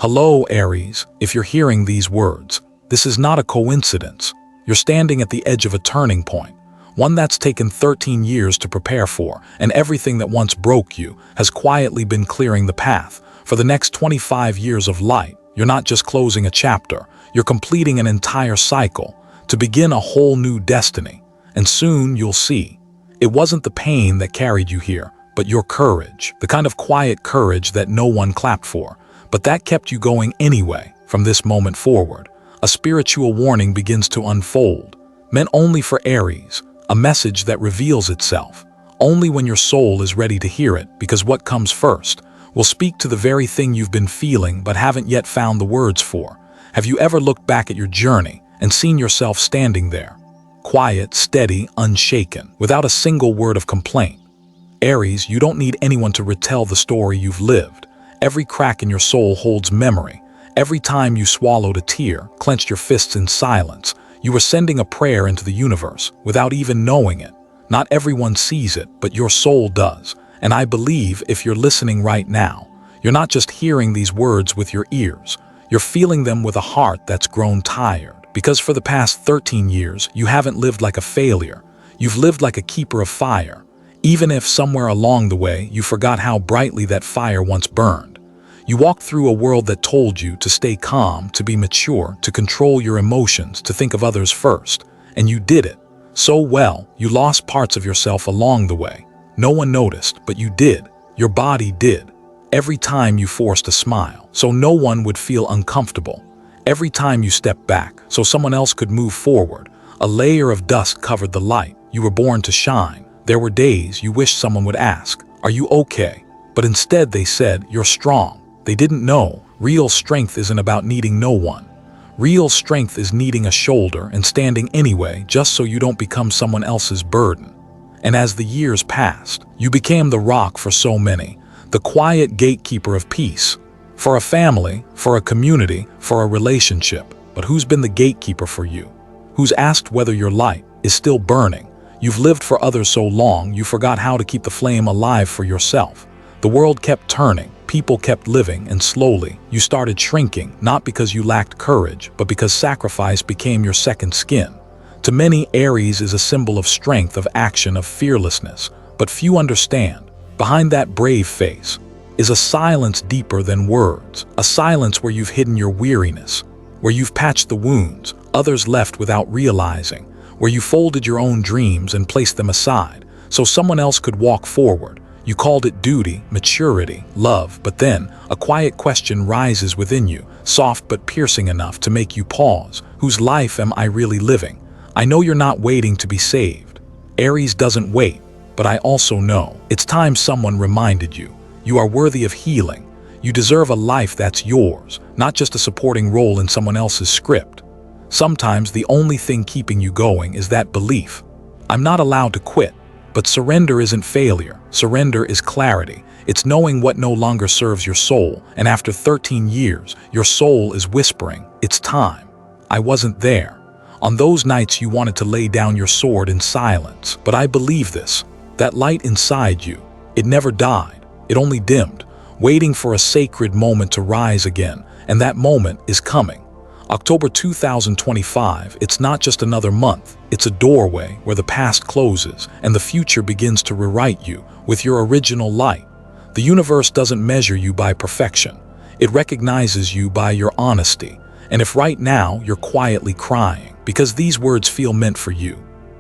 Hello, Aries. If you're hearing these words, this is not a coincidence. You're standing at the edge of a turning point, one that's taken 13 years to prepare for, and everything that once broke you has quietly been clearing the path. For the next 25 years of light, you're not just closing a chapter, you're completing an entire cycle to begin a whole new destiny. And soon you'll see, it wasn't the pain that carried you here, but your courage, the kind of quiet courage that no one clapped for, but that kept you going anyway. From this moment forward, a spiritual warning begins to unfold, meant only for Aries, a message that reveals itself only when your soul is ready to hear it, because what comes first will speak to the very thing you've been feeling but haven't yet found the words for. Have you ever looked back at your journey and seen yourself standing there, quiet, steady, unshaken, without a single word of complaint? Aries, you don't need anyone to retell the story you've lived. Every crack in your soul holds memory. Every time you swallowed a tear, clenched your fists in silence, you were sending a prayer into the universe without even knowing it. Not everyone sees it, but your soul does. And I believe if you're listening right now, you're not just hearing these words with your ears, you're feeling them with a heart that's grown tired. Because for the past 13 years, you haven't lived like a failure. You've lived like a keeper of fire. Even if somewhere along the way you forgot how brightly that fire once burned. You walked through a world that told you to stay calm, to be mature, to control your emotions, to think of others first. And you did it so well, you lost parts of yourself along the way. No one noticed, but you did. Your body did. Every time you forced a smile, so no one would feel uncomfortable. Every time you stepped back, so someone else could move forward. A layer of dust covered the light. You were born to shine. There were days you wished someone would ask, "Are you okay?" But instead they said, "You're strong." They didn't know. Real strength isn't about needing no one. Real strength is needing a shoulder and standing anyway just so you don't become someone else's burden. And as the years passed, you became the rock for so many, the quiet gatekeeper of peace. For a family, for a community, for a relationship. But who's been the gatekeeper for you? Who's asked whether your light is still burning? You've lived for others so long you forgot how to keep the flame alive for yourself. The world kept turning. People kept living, and slowly, you started shrinking, not because you lacked courage, but because sacrifice became your second skin. To many, Aries is a symbol of strength, of action, of fearlessness. But few understand, behind that brave face is a silence deeper than words. A silence where you've hidden your weariness, where you've patched the wounds others left without realizing, where you folded your own dreams and placed them aside so someone else could walk forward. You called it duty, maturity, love, but then a quiet question rises within you, soft but piercing enough to make you pause. Whose life am I really living? I know you're not waiting to be saved. Aries doesn't wait, but I also know it's time someone reminded you. You are worthy of healing. You deserve a life that's yours, not just a supporting role in someone else's script. Sometimes the only thing keeping you going is that belief. I'm not allowed to quit. But surrender isn't failure. Surrender is clarity. It's knowing what no longer serves your soul, and after 13 years, your soul is whispering, "It's time." I wasn't there. On those nights you wanted to lay down your sword in silence. But I believe this. That light inside you, it never died. It only dimmed, waiting for a sacred moment to rise again, and that moment is coming. October 2025, it's not just another month, it's a doorway where the past closes and the future begins to rewrite you with your original light. The universe doesn't measure you by perfection, it recognizes you by your honesty. And if right now you're quietly crying because these words feel meant for you,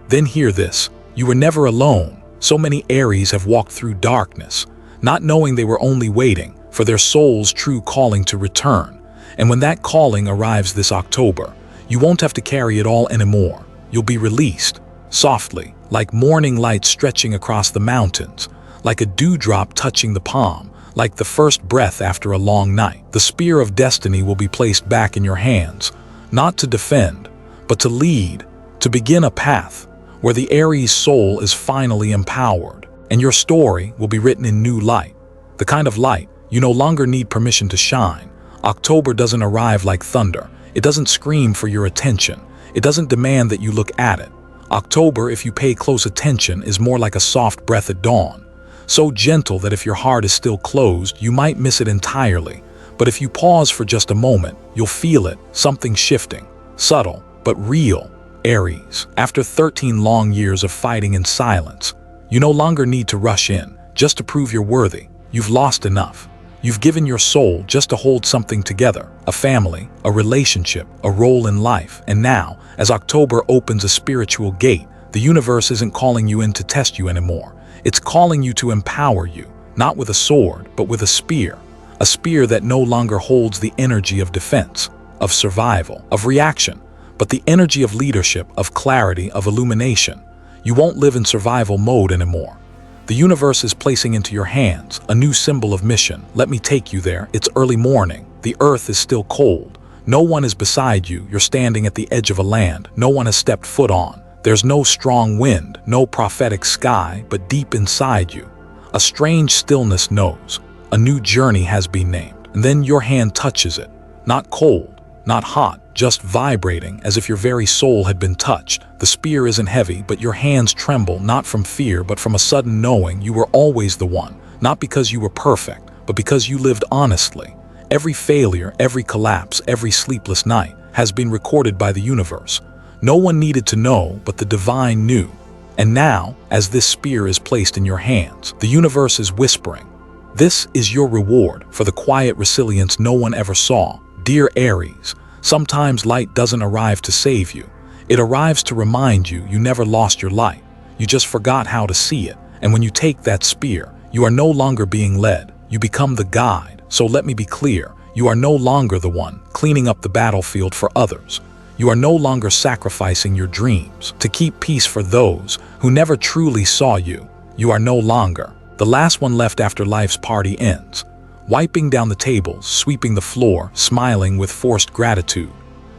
then hear this: you were never alone. So many Aries have walked through darkness, not knowing they were only waiting for their soul's true calling to return. And when that calling arrives this October, you won't have to carry it all anymore. You'll be released, softly, like morning light stretching across the mountains, like a dewdrop touching the palm, like the first breath after a long night. The spear of destiny will be placed back in your hands, not to defend, but to lead, to begin a path where the Aries soul is finally empowered. And your story will be written in new light, the kind of light you no longer need permission to shine. October doesn't arrive like thunder. It doesn't scream for your attention. It doesn't demand that you look at it. October, if you pay close attention, is more like a soft breath at dawn. So gentle that if your heart is still closed, you might miss it entirely. But if you pause for just a moment, you'll feel it, something shifting, subtle, but real. Aries, after 13 long years of fighting in silence, you no longer need to rush in, just to prove you're worthy. You've lost enough. You've given your soul just to hold something together, a family, a relationship, a role in life. And now, as October opens a spiritual gate, the universe isn't calling you in to test you anymore. It's calling you to empower you, not with a sword, but with a spear that no longer holds the energy of defense, of survival, of reaction, but the energy of leadership, of clarity, of illumination. You won't live in survival mode anymore. The universe is placing into your hands a new symbol of mission. Let me take you there. It's early morning. The earth is still cold. No one is beside you. You're standing at the edge of a land no one has stepped foot on. There's no strong wind, no prophetic sky, but deep inside you, a strange stillness knows. A new journey has been named. And then your hand touches it. Not cold, not hot, just vibrating as if your very soul had been touched. The spear isn't heavy, but your hands tremble, not from fear, but from a sudden knowing you were always the one. Not because you were perfect, but because you lived honestly. Every failure, every collapse, every sleepless night has been recorded by the universe. No one needed to know, but the divine knew. And now, as this spear is placed in your hands, the universe is whispering, this is your reward for the quiet resilience no one ever saw. Dear Aries, sometimes light doesn't arrive to save you. It arrives to remind you you never lost your light. You just forgot how to see it. And when you take that spear, you are no longer being led. You become the guide. So let me be clear, you are no longer the one cleaning up the battlefield for others. You are no longer sacrificing your dreams to keep peace for those who never truly saw you. You are no longer the last one left after life's party ends, wiping down the tables, sweeping the floor, smiling with forced gratitude.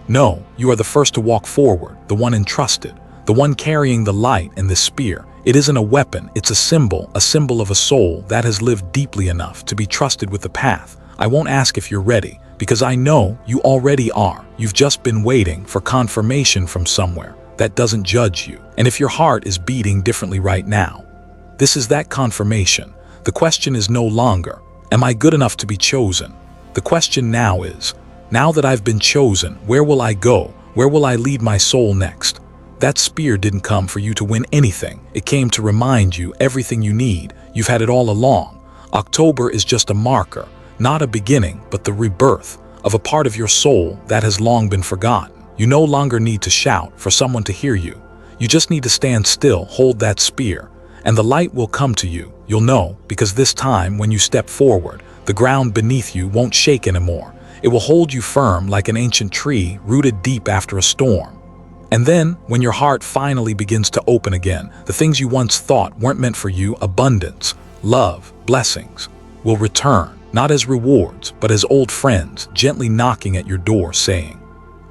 No, you are the first to walk forward, the one entrusted, the one carrying the light and the spear. It isn't a weapon, it's a symbol of a soul that has lived deeply enough to be trusted with the path. I won't ask if you're ready, because I know you already are. You've just been waiting for confirmation from somewhere that doesn't judge you. And if your heart is beating differently right now, this is that confirmation. The question is no longer, am I good enough to be chosen? The question now is, now that I've been chosen, where will I go? Where will I lead my soul next? That spear didn't come for you to win anything. It came to remind you everything you need. You've had it all along. October is just a marker, not a beginning, but the rebirth of a part of your soul that has long been forgotten. You no longer need to shout for someone to hear you. You just need to stand still, hold that spear, and the light will come to you. You'll know, because this time when you step forward, the ground beneath you won't shake anymore. It will hold you firm like an ancient tree rooted deep after a storm. And then, when your heart finally begins to open again, the things you once thought weren't meant for you, abundance, love, blessings, will return, not as rewards, but as old friends gently knocking at your door saying,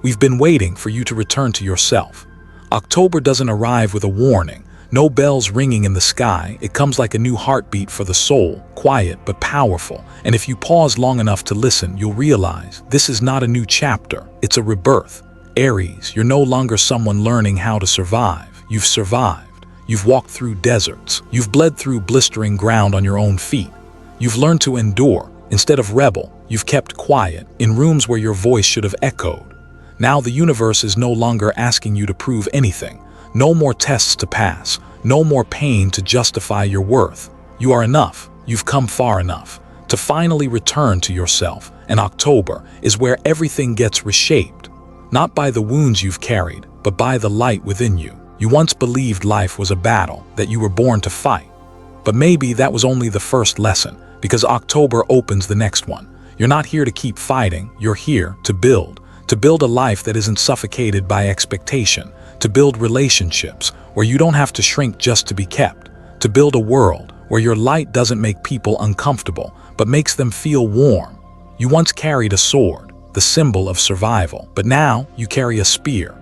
we've been waiting for you to return to yourself. October doesn't arrive with a warning. No bells ringing in the sky. It comes like a new heartbeat for the soul, quiet but powerful. And if you pause long enough to listen, you'll realize this is not a new chapter, it's a rebirth. Aries, you're no longer someone learning how to survive. You've survived. You've walked through deserts. You've bled through blistering ground on your own feet. You've learned to endure. Instead of rebel, you've kept quiet in rooms where your voice should have echoed. Now the universe is no longer asking you to prove anything. No more tests to pass. No more pain to justify your worth. You are enough. You've come far enough to finally return to yourself. And October is where everything gets reshaped. Not by the wounds you've carried, but by the light within you. You once believed life was a battle that you were born to fight. But maybe that was only the first lesson, because October opens the next one. You're not here to keep fighting. You're here to build a life that isn't suffocated by expectation. To build relationships where you don't have to shrink just to be kept. To build a world where your light doesn't make people uncomfortable, but makes them feel warm. You once carried a sword, the symbol of survival, but now you carry a spear,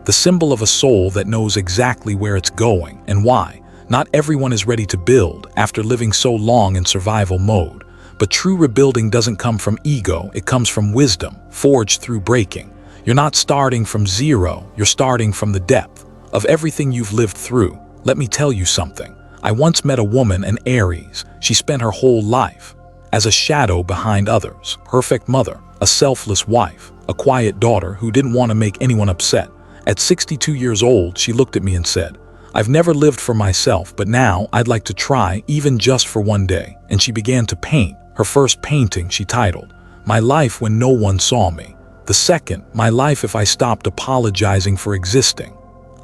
the symbol of a soul that knows exactly where it's going and why. Not everyone is ready to build after living so long in survival mode, but true rebuilding doesn't come from ego, it comes from wisdom, forged through breaking. You're not starting from zero, you're starting from the depth of everything you've lived through. Let me tell you something. I once met a woman, an Aries. She spent her whole life as a shadow behind others. Perfect mother, a selfless wife, a quiet daughter who didn't want to make anyone upset. At 62 years old, she looked at me and said, "I've never lived for myself, but now I'd like to try, even just for one day." And she began to paint. Her first painting she titled, "My Life When No One Saw Me." The second, "My Life If I Stopped Apologizing for Existing."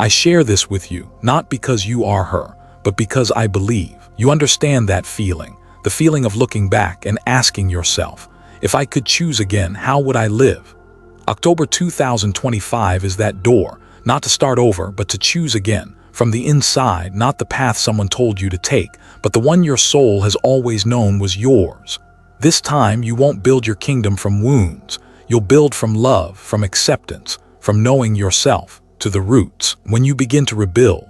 I share this with you, not because you are her, but because I believe you understand that feeling, the feeling of looking back and asking yourself, if I could choose again, how would I live? October 2025 is that door, not to start over, but to choose again, from the inside, not the path someone told you to take, but the one your soul has always known was yours. This time, you won't build your kingdom from wounds. You'll build from love, from acceptance, from knowing yourself, to the roots. When you begin to rebuild,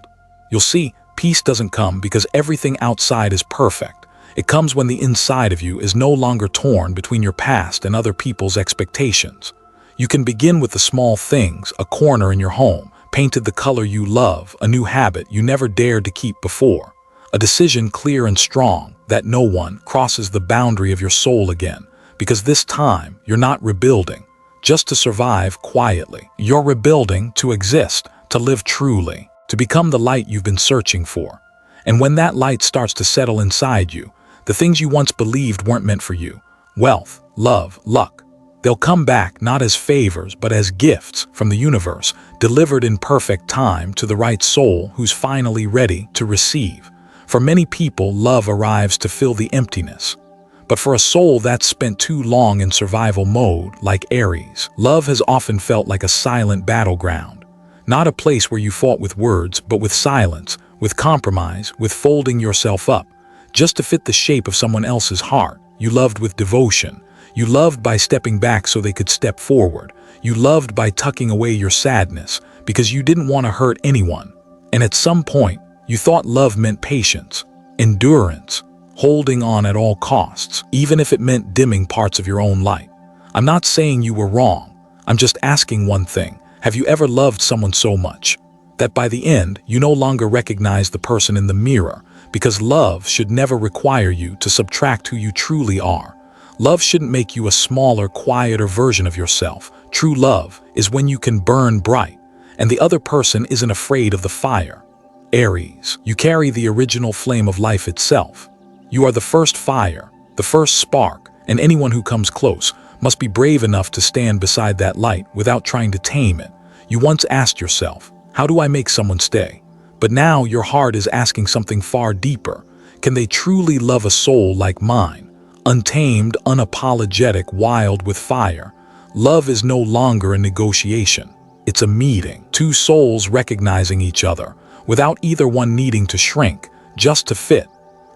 you'll see peace doesn't come because everything outside is perfect. It comes when the inside of you is no longer torn between your past and other people's expectations. You can begin with the small things, a corner in your home, painted the color you love, a new habit you never dared to keep before, a decision clear and strong that no one crosses the boundary of your soul again, because this time you're not rebuilding just to survive quietly. You're rebuilding to exist, to live truly, to become the light you've been searching for. And when that light starts to settle inside you, the things you once believed weren't meant for you, wealth, love, luck, they'll come back not as favors but as gifts from the universe, delivered in perfect time to the right soul who's finally ready to receive. For many people, love arrives to fill the emptiness. But for a soul that's spent too long in survival mode, like Aries, love has often felt like a silent battleground. Not a place where you fought with words, but with silence, with compromise, with folding yourself up, just to fit the shape of someone else's heart. You loved with devotion. You loved by stepping back so they could step forward. You loved by tucking away your sadness, because you didn't want to hurt anyone. And at some point, you thought love meant patience, endurance, holding on at all costs, even if it meant dimming parts of your own light. I'm not saying you were wrong. I'm just asking one thing. Have you ever loved someone so much that by the end, you no longer recognize the person in the mirror? Because love should never require you to subtract who you truly are. Love shouldn't make you a smaller, quieter version of yourself. True love is when you can burn bright, and the other person isn't afraid of the fire. Aries, you carry the original flame of life itself. You are the first fire, the first spark, and anyone who comes close must be brave enough to stand beside that light without trying to tame it. You once asked yourself, how do I make someone stay? But now your heart is asking something far deeper. Can they truly love a soul like mine? Untamed, unapologetic, wild with fire. Love is no longer a negotiation. It's a meeting. Two souls recognizing each other, without either one needing to shrink, just to fit.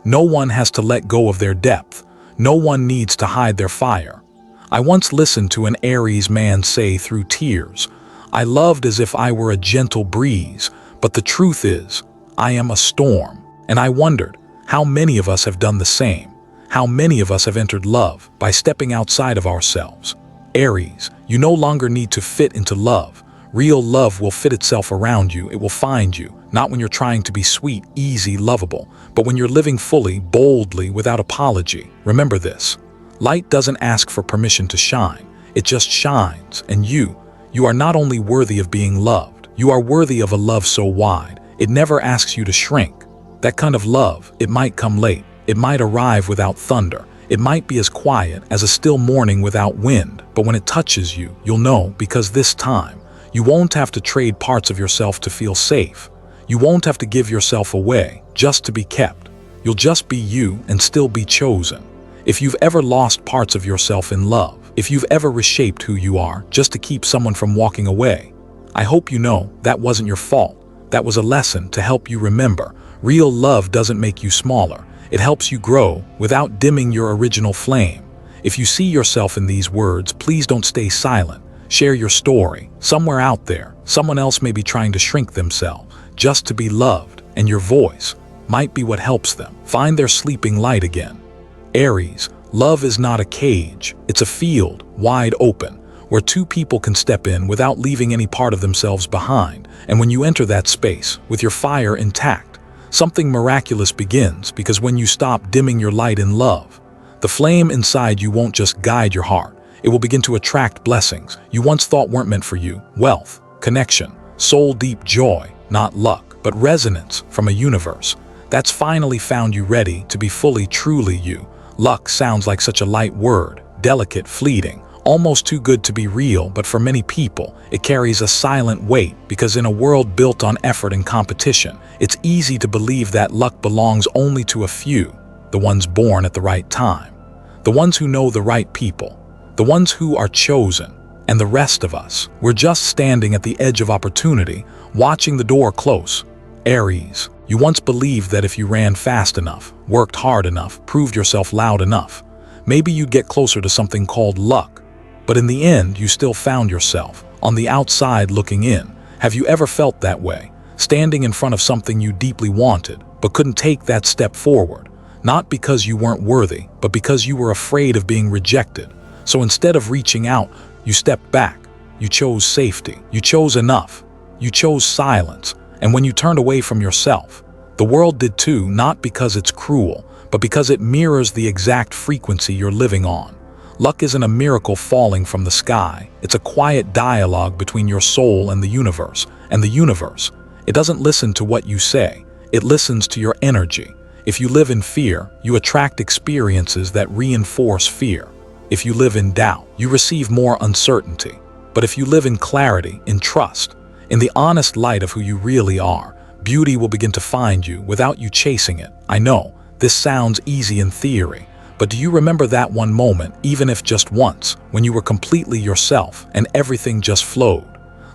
No one has to let go of their depth. No one needs to hide their fire. I once listened to an Aries man say through tears, "I loved as if I were a gentle breeze, but the truth is, I am a storm." And I wondered, how many of us have done the same? How many of us have entered love by stepping outside of ourselves? Aries, you no longer need to fit into love. Real love will fit itself around you. It will find you, not when you're trying to be sweet, easy, lovable, but when you're living fully, boldly, without apology. Remember this. Light doesn't ask for permission to shine. It just shines. And you are not only worthy of being loved, you are worthy of a love so wide, it never asks you to shrink. That kind of love, it might come late. It might arrive without thunder. It might be as quiet as a still morning without wind. But when it touches you, you'll know, because this time, you won't have to trade parts of yourself to feel safe. You won't have to give yourself away just to be kept. You'll just be you and still be chosen. If you've ever lost parts of yourself in love, if you've ever reshaped who you are just to keep someone from walking away, I hope you know that wasn't your fault. That was a lesson to help you remember. Real love doesn't make you smaller. It helps you grow without dimming your original flame. If you see yourself in these words, please don't stay silent. Share your story. Somewhere out there, someone else may be trying to shrink themselves just to be loved, and your voice might be what helps them find their sleeping light again. Aries, love is not a cage. It's a field, wide open, where two people can step in without leaving any part of themselves behind. And when you enter that space with your fire intact, something miraculous begins, because when you stop dimming your light in love, The flame inside you won't just guide your heart. It will begin to attract blessings you once thought weren't meant for you. Wealth, connection, soul-deep joy, not luck, but resonance from a universe that's finally found you ready to be fully, truly you. Luck sounds like such a light word, delicate, fleeting, almost too good to be real, but for many people, it carries a silent weight because in a world built on effort and competition, it's easy to believe that luck belongs only to a few, the ones born at the right time, the ones who know the right people, the ones who are chosen, and the rest of us, we're just standing at the edge of opportunity, watching the door close. Aries, you once believed that if you ran fast enough, worked hard enough, proved yourself loud enough, maybe you'd get closer to something called luck. But in the end, you still found yourself on the outside looking in. Have you ever felt that way? Standing in front of something you deeply wanted, but couldn't take that step forward. Not because you weren't worthy, but because you were afraid of being rejected. So instead of reaching out, you stepped back. You chose safety. You chose enough. You chose silence. And when you turned away from yourself, the world did too, not because it's cruel, but because it mirrors the exact frequency you're living on. Luck isn't a miracle falling from the sky. It's a quiet dialogue between your soul and the universe. And the universe, it doesn't listen to what you say. It listens to your energy. If you live in fear, you attract experiences that reinforce fear. If you live in doubt, you receive more uncertainty. But if you live in clarity, in trust, in the honest light of who you really are, beauty will begin to find you without you chasing it. I know, this sounds easy in theory, but do you remember that one moment, even if just once, when you were completely yourself and everything just flowed?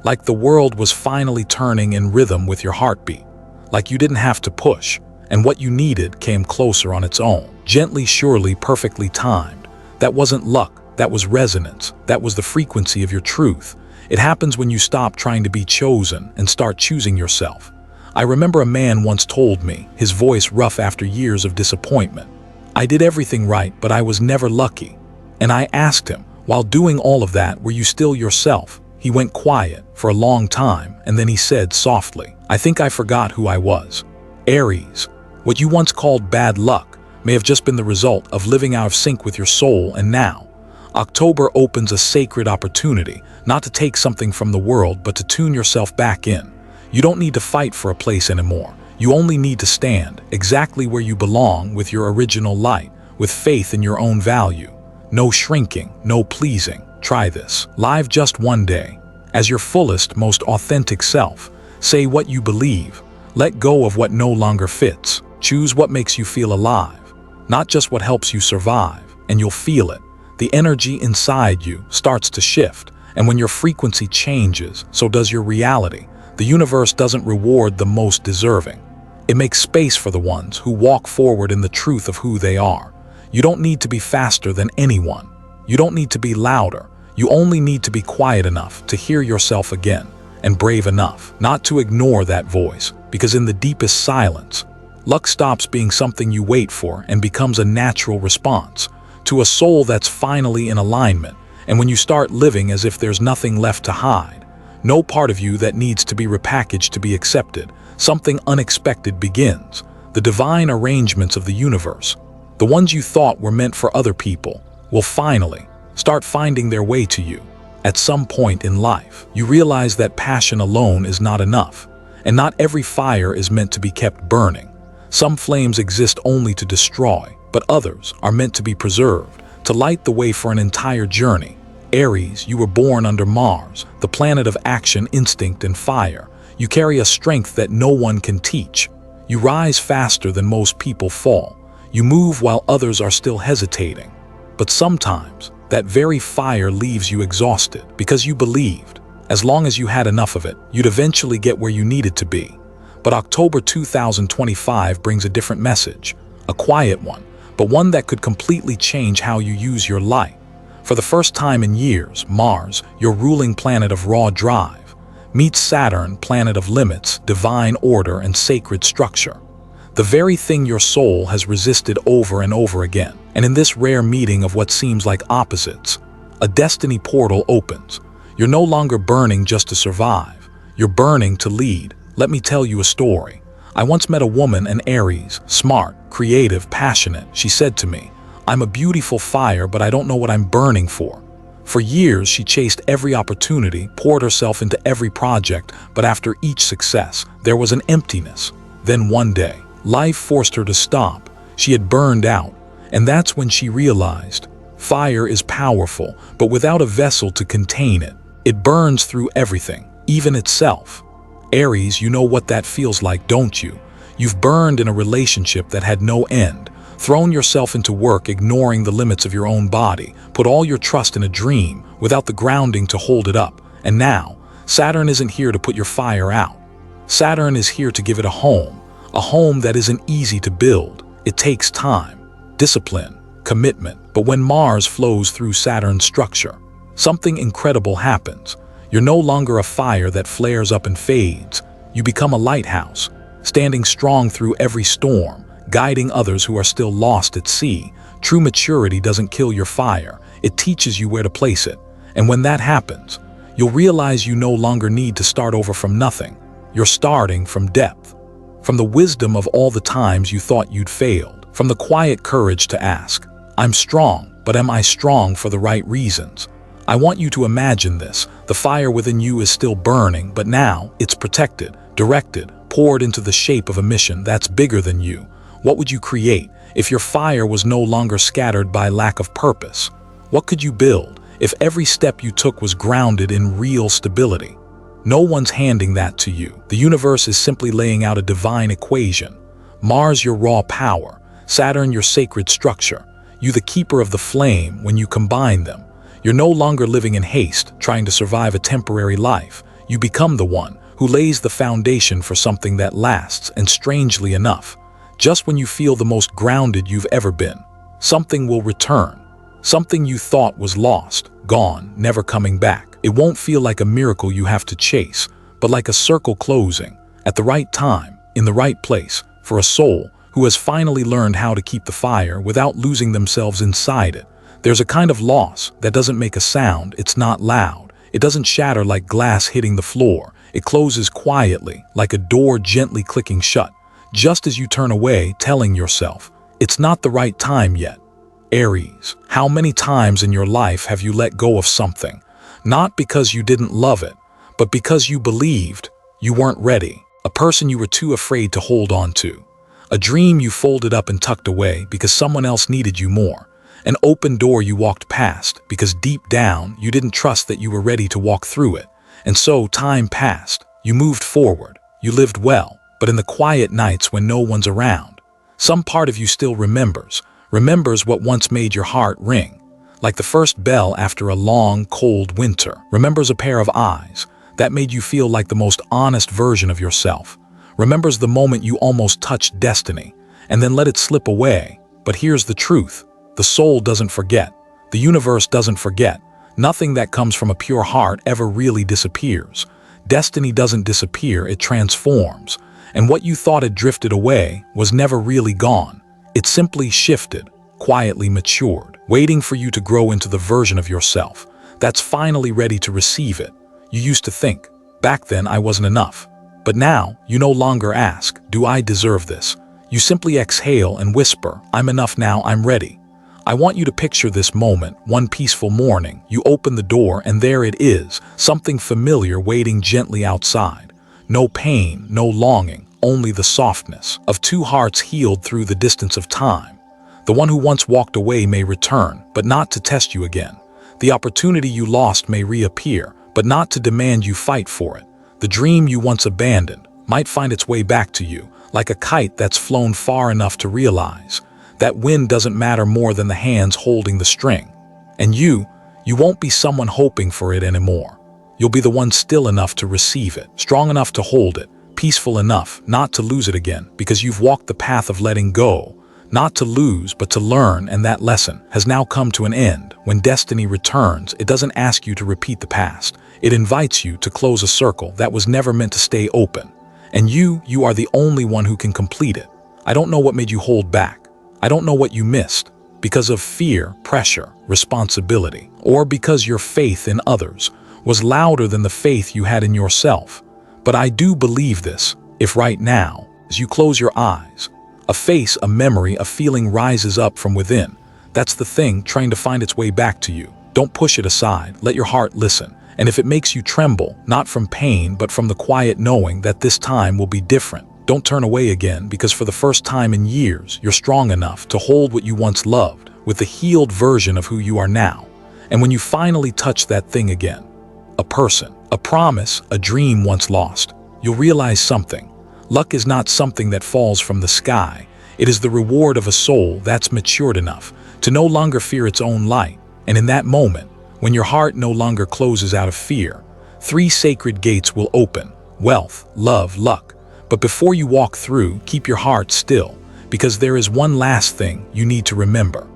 Like the world was finally turning in rhythm with your heartbeat. Like you didn't have to push, and what you needed came closer on its own. Gently, surely, perfectly timed. That wasn't luck, that was resonance. That was the frequency of your truth. It happens when you stop trying to be chosen and start choosing yourself. I remember a man once told me, his voice rough after years of disappointment, "I did everything right, but I was never lucky." And I asked him, while doing all of that, were you still yourself? He went quiet for a long time, and then he said softly, "I think I forgot who I was." Aries, what you once called bad luck may have just been the result of living out of sync with your soul, and now, October opens a sacred opportunity, not to take something from the world, but to tune yourself back in. You don't need to fight for a place anymore. You only need to stand exactly where you belong with your original light, with faith in your own value. No shrinking, no pleasing. Try this. Live just one day. As your fullest, most authentic self. Say what you believe. Let go of what no longer fits. Choose what makes you feel alive, not just what helps you survive, and you'll feel it. The energy inside you starts to shift, and when your frequency changes, so does your reality. The universe doesn't reward the most deserving. It makes space for the ones who walk forward in the truth of who they are. You don't need to be faster than anyone. You don't need to be louder. You only need to be quiet enough to hear yourself again, and brave enough not to ignore that voice, because in the deepest silence, luck stops being something you wait for and becomes a natural response to a soul that's finally in alignment. And when you start living as if there's nothing left to hide, no part of you that needs to be repackaged to be accepted, something unexpected begins. The divine arrangements of the universe, the ones you thought were meant for other people, will finally start finding their way to you. At some point in life, you realize that passion alone is not enough, and not every fire is meant to be kept burning. Some flames exist only to destroy, but others are meant to be preserved, to light the way for an entire journey. Aries, you were born under Mars, the planet of action, instinct, and fire. You carry a strength that no one can teach. You rise faster than most people fall. You move while others are still hesitating. But sometimes, that very fire leaves you exhausted because you believed, as long as you had enough of it, you'd eventually get where you needed to be. But October 2025 brings a different message, a quiet one, but one that could completely change how you use your light. For the first time in years, Mars, your ruling planet of raw drive, meets Saturn, planet of limits, divine order, and sacred structure. The very thing your soul has resisted over and over again. And in this rare meeting of what seems like opposites, a destiny portal opens. You're no longer burning just to survive. You're burning to lead. Let me tell you a story. I once met a woman, an Aries, smart, creative, passionate. She said to me, I'm a beautiful fire, but I don't know what I'm burning for. For years, she chased every opportunity, poured herself into every project, but after each success, there was an emptiness. Then one day, life forced her to stop. She had burned out, and that's when she realized fire is powerful, but without a vessel to contain it. It burns through everything, even itself. Aries, you know what that feels like, don't you? You've burned in a relationship that had no end, thrown yourself into work ignoring the limits of your own body, put all your trust in a dream without the grounding to hold it up. And now, Saturn isn't here to put your fire out. Saturn is here to give it a home that isn't easy to build. It takes time, discipline, commitment. But when Mars flows through Saturn's structure, something incredible happens. You're no longer a fire that flares up and fades. You become a lighthouse, standing strong through every storm, guiding others who are still lost at sea. True maturity doesn't kill your fire, it teaches you where to place it. And when that happens, you'll realize you no longer need to start over from nothing. You're starting from depth, from the wisdom of all the times you thought you'd failed, from the quiet courage to ask, I'm strong, but am I strong for the right reasons? I want you to imagine this. The fire within you is still burning, but now it's protected, directed, poured into the shape of a mission that's bigger than you. What would you create if your fire was no longer scattered by lack of purpose? What could you build if every step you took was grounded in real stability? No one's handing that to you. The universe is simply laying out a divine equation. Mars, your raw power. Saturn, your sacred structure. You, the keeper of the flame. When you combine them, you're no longer living in haste, trying to survive a temporary life. You become the one who lays the foundation for something that lasts, and strangely enough, just when you feel the most grounded you've ever been, something will return. Something you thought was lost, gone, never coming back. It won't feel like a miracle you have to chase, but like a circle closing, at the right time, in the right place, for a soul who has finally learned how to keep the fire without losing themselves inside it. There's a kind of loss that doesn't make a sound, it's not loud. It doesn't shatter like glass hitting the floor. It closes quietly, like a door gently clicking shut. Just as you turn away, telling yourself, it's not the right time yet. Aries, how many times in your life have you let go of something? Not because you didn't love it, but because you believed you weren't ready. A person you were too afraid to hold on to. A dream you folded up and tucked away because someone else needed you more. An open door you walked past because deep down you didn't trust that you were ready to walk through it. And so time passed. You moved forward. You lived well. But in the quiet nights when no one's around, some part of you still remembers what once made your heart ring, like the first bell after a long, cold winter. Remembers a pair of eyes that made you feel like the most honest version of yourself. Remembers the moment you almost touched destiny and then let it slip away. But here's the truth. The soul doesn't forget. The universe doesn't forget. Nothing that comes from a pure heart ever really disappears. Destiny doesn't disappear, it transforms. And what you thought had drifted away was never really gone. It simply shifted, quietly matured, waiting for you to grow into the version of yourself that's finally ready to receive it. You used to think, back then I wasn't enough. But now, you no longer ask, do I deserve this? You simply exhale and whisper, I'm enough now, I'm ready. I want you to picture this moment. One peaceful morning, you open the door and there it is, something familiar waiting gently outside. No pain, no longing, only the softness of two hearts healed through the distance of time. The one who once walked away may return, but not to test you again. The opportunity you lost may reappear, but not to demand you fight for it. The dream you once abandoned might find its way back to you, like a kite that's flown far enough to realize that wind doesn't matter more than the hands holding the string. And you won't be someone hoping for it anymore. You'll be the one still enough to receive it, strong enough to hold it, peaceful enough not to lose it again, because you've walked the path of letting go, not to lose, but to learn, and that lesson has now come to an end. When destiny returns, it doesn't ask you to repeat the past. It invites you to close a circle that was never meant to stay open. And you are the only one who can complete it. I don't know what made you hold back. I don't know what you missed, because of fear, pressure, responsibility, or because your faith in others was louder than the faith you had in yourself. But I do believe this. If right now, as you close your eyes, a face, a memory, a feeling rises up from within, That's the thing trying to find its way back to you. Don't push it aside. Let your heart listen. And if it makes you tremble, not from pain, but from the quiet knowing that this time will be different, don't turn away again, because for the first time in years, you're strong enough to hold what you once loved with the healed version of who you are now. And when you finally touch that thing again, a person, a promise, a dream once lost, you'll realize something. Luck is not something that falls from the sky. It is the reward of a soul that's matured enough to no longer fear its own light. And in that moment, when your heart no longer closes out of fear, 3 sacred gates will open: wealth, love, luck. But before you walk through, keep your heart still, because there is one last thing you need to remember.